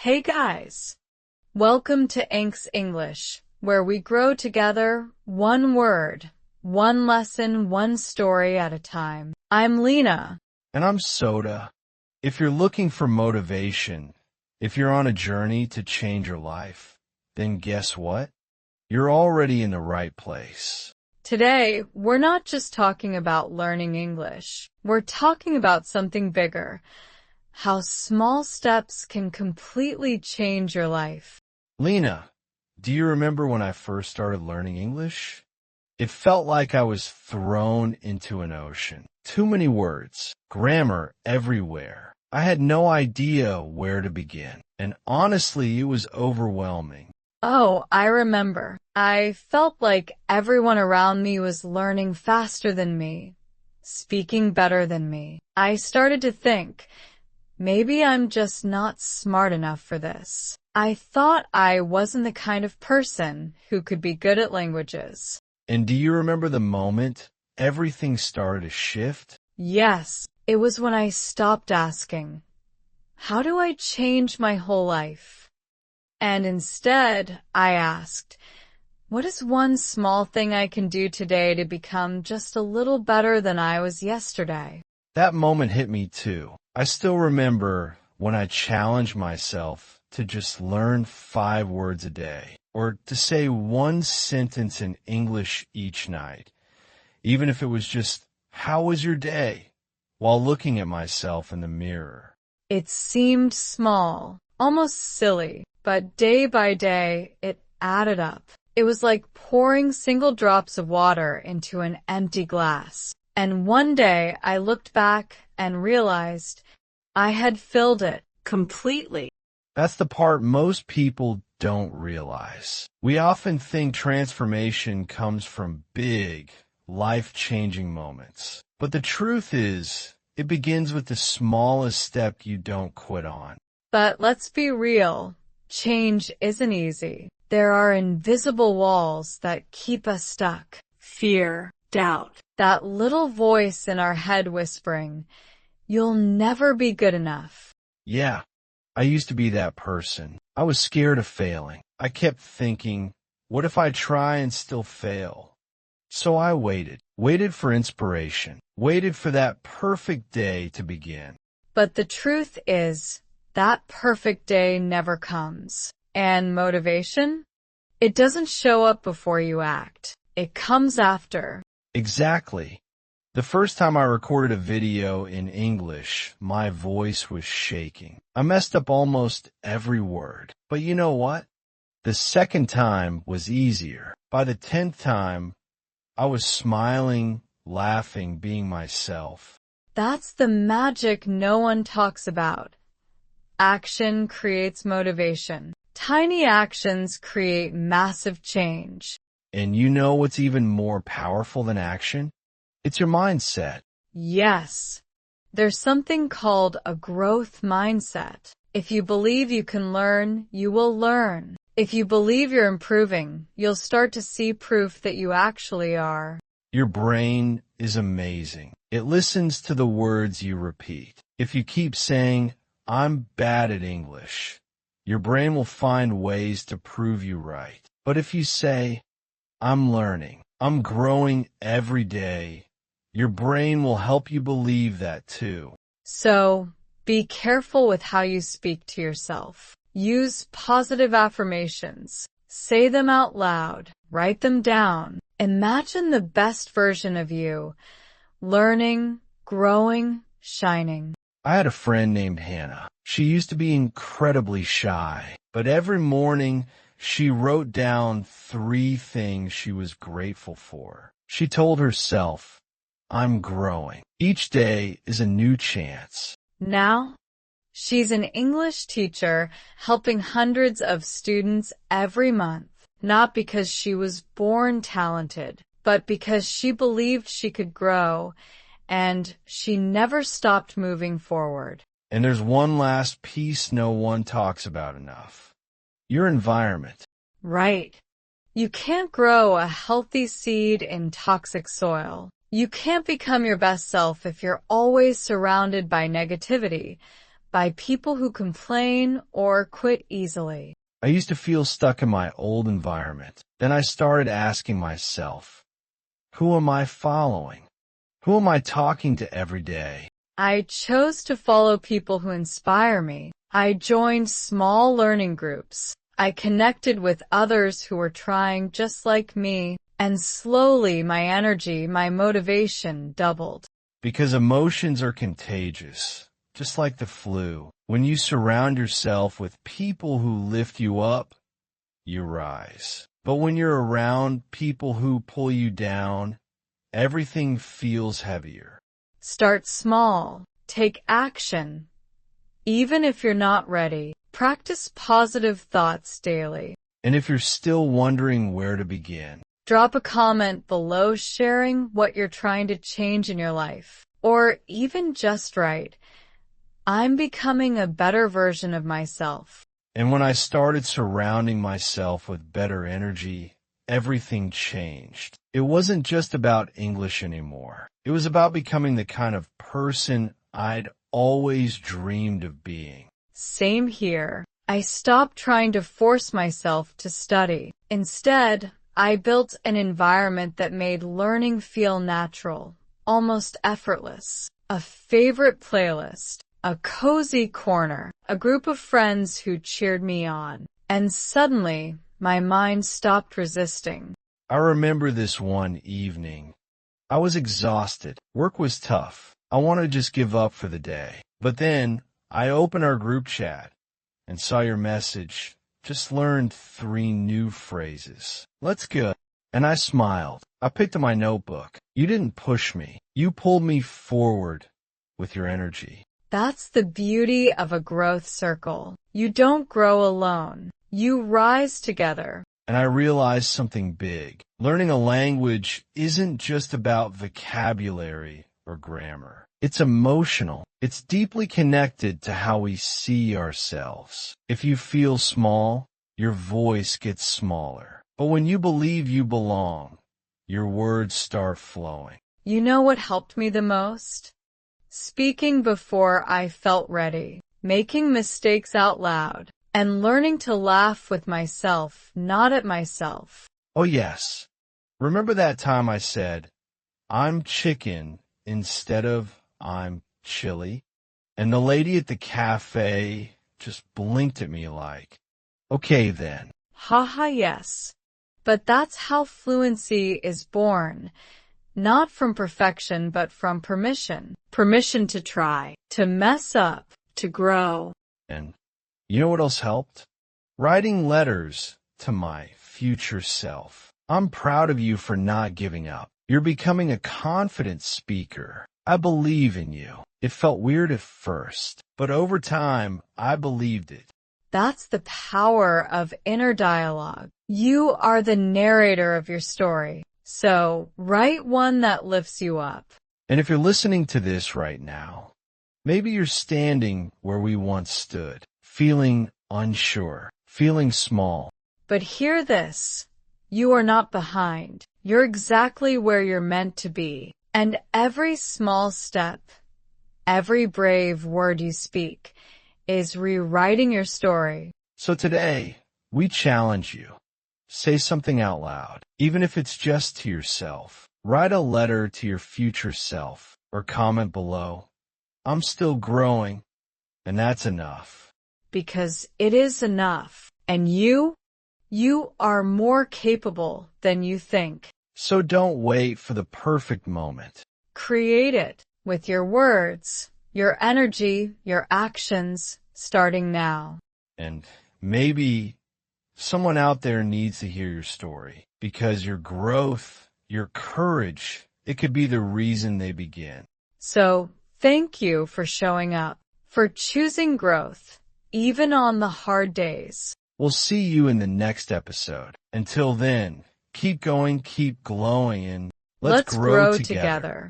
Hey guys! Welcome to Inks English, where we grow together, one word, one lesson, one story at a time. I'm Lina. And I'm Soda. If you're looking for motivation, if you're on a journey to change your life, then guess what? You're already in the right place. Today, we're not just talking about learning English. We're talking about something bigger. How small steps can completely change your life. Lina, do you remember when I first started learning English? It felt like I was thrown into an ocean. Too many words, grammar everywhere. I had no idea where to begin. And honestly, it was overwhelming. Oh, I remember. I felt like everyone around me was learning faster than me, speaking better than me. I started to think, maybe I'm just not smart enough for this. I thought I wasn't the kind of person who could be good at languages. And do you remember the moment everything started to shift? Yes, it was when I stopped asking, how do I change my whole life? And instead, I asked, what is one small thing I can do today to become just a little better than I was yesterday? That moment hit me too. I still remember when I challenged myself to just learn 5 words a day, or to say one sentence in English each night, even if it was just, "How was your day?" while looking at myself in the mirror. It seemed small, almost silly, but day by day, it added up. It was like pouring single drops of water into an empty glass. And one day, I looked back and realized I had filled it completely. That's the part most people don't realize. We often think transformation comes from big, life-changing moments. But the truth is, it begins with the smallest step you don't quit on. But let's be real, change isn't easy. There are invisible walls that keep us stuck. Fear, doubt, that little voice in our head whispering, you'll never be good enough. Yeah, I used to be that person. I was scared of failing. I kept thinking, what if I try and still fail? So I waited for inspiration, waited for that perfect day to begin. But the truth is, that perfect day never comes. And motivation? It doesn't show up before you act. It comes after. Exactly. The first time I recorded a video in English, my voice was shaking. I messed up almost every word. But you know what? The second time was easier. By the 10th time, I was smiling, laughing, being myself. That's the magic no one talks about. Action creates motivation. Tiny actions create massive change. And you know what's even more powerful than action? It's your mindset. Yes. There's something called a growth mindset. If you believe you can learn, you will learn. If you believe you're improving, you'll start to see proof that you actually are. Your brain is amazing. It listens to the words you repeat. If you keep saying, "I'm bad at English," your brain will find ways to prove you right. But if you say, "I'm learning, I'm growing every day," your brain will help you believe that too. So, be careful with how you speak to yourself. Use positive affirmations. Say them out loud. Write them down. Imagine the best version of you. Learning, growing, shining. I had a friend named Hannah. She used to be incredibly shy, but every morning she wrote down 3 things she was grateful for. She told herself, "I'm growing. Each day is a new chance." Now, she's an English teacher helping hundreds of students every month, not because she was born talented, but because she believed she could grow, and she never stopped moving forward. And there's one last piece no one talks about enough. Your environment. Right. You can't grow a healthy seed in toxic soil. You can't become your best self if you're always surrounded by negativity. by people who complain or quit easily. I used to feel stuck in my old environment. Then I started asking myself, who am I following? Who am I talking to every day? I chose to follow people who inspire me. I joined small learning groups. I connected with others who were trying just like me, and slowly my energy, my motivation doubled. Because emotions are contagious, just like the flu. When you surround yourself with people who lift you up, you rise. But when you're around people who pull you down, everything feels heavier. Start small. Take action. Even if you're not ready, practice positive thoughts daily. And if you're still wondering where to begin, drop a comment below sharing what you're trying to change in your life. Or even just write, I'm becoming a better version of myself. And when I started surrounding myself with better energy, everything changed. It wasn't just about English anymore. It was about becoming the kind of person I'd always dreamed of being. Same here. I stopped trying to force myself to study. Instead, I built an environment that made learning feel natural, almost effortless. A favorite playlist, a cozy corner, a group of friends who cheered me on. And suddenly, my mind stopped resisting. I remember this one evening. I was exhausted. Work was tough. I wanted to just give up for the day. But then, I opened our group chat and saw your message. Just learned 3 new phrases. Let's go. And I smiled. I picked up my notebook. You didn't push me. You pulled me forward with your energy. That's the beauty of a growth circle. You don't grow alone. You rise together. And I realized something big. Learning a language isn't just about vocabulary or grammar. It's emotional. It's deeply connected to how we see ourselves. If you feel small, your voice gets smaller. But when you believe you belong, your words start flowing. You know what helped me the most? Speaking before I felt ready, making mistakes out loud, and learning to laugh with myself, not at myself. Oh yes. Remember that time I said, I'm chicken instead of I'm chili? And the lady at the cafe just blinked at me like, okay then. Haha, yes. But that's how fluency is born. Not from perfection, but from permission. Permission to try, to mess up, to grow. And you know what else helped? Writing letters to my future self. I'm proud of you for not giving up. You're becoming a confident speaker. I believe in you. It felt weird at first, but over time, I believed it. That's the power of inner dialogue. You are the narrator of your story. So, write one that lifts you up. And if you're listening to this right now, maybe you're standing where we once stood, feeling unsure, feeling small. But hear this. You are not behind. You're exactly where you're meant to be. And every small step, every brave word you speak, is rewriting your story. So today, we challenge you. Say something out loud, even if it's just to yourself. Write a letter to your future self, or comment below. I'm still growing, and that's enough. Because it is enough. And you are more capable than you think. So don't wait for the perfect moment. Create it with your words, your energy, your actions, starting now. And maybe someone out there needs to hear your story, because your growth, your courage, it could be the reason they begin. So, thank you for showing up, for choosing growth, even on the hard days. We'll see you in the next episode. Until then, keep going, keep glowing, and let's grow together.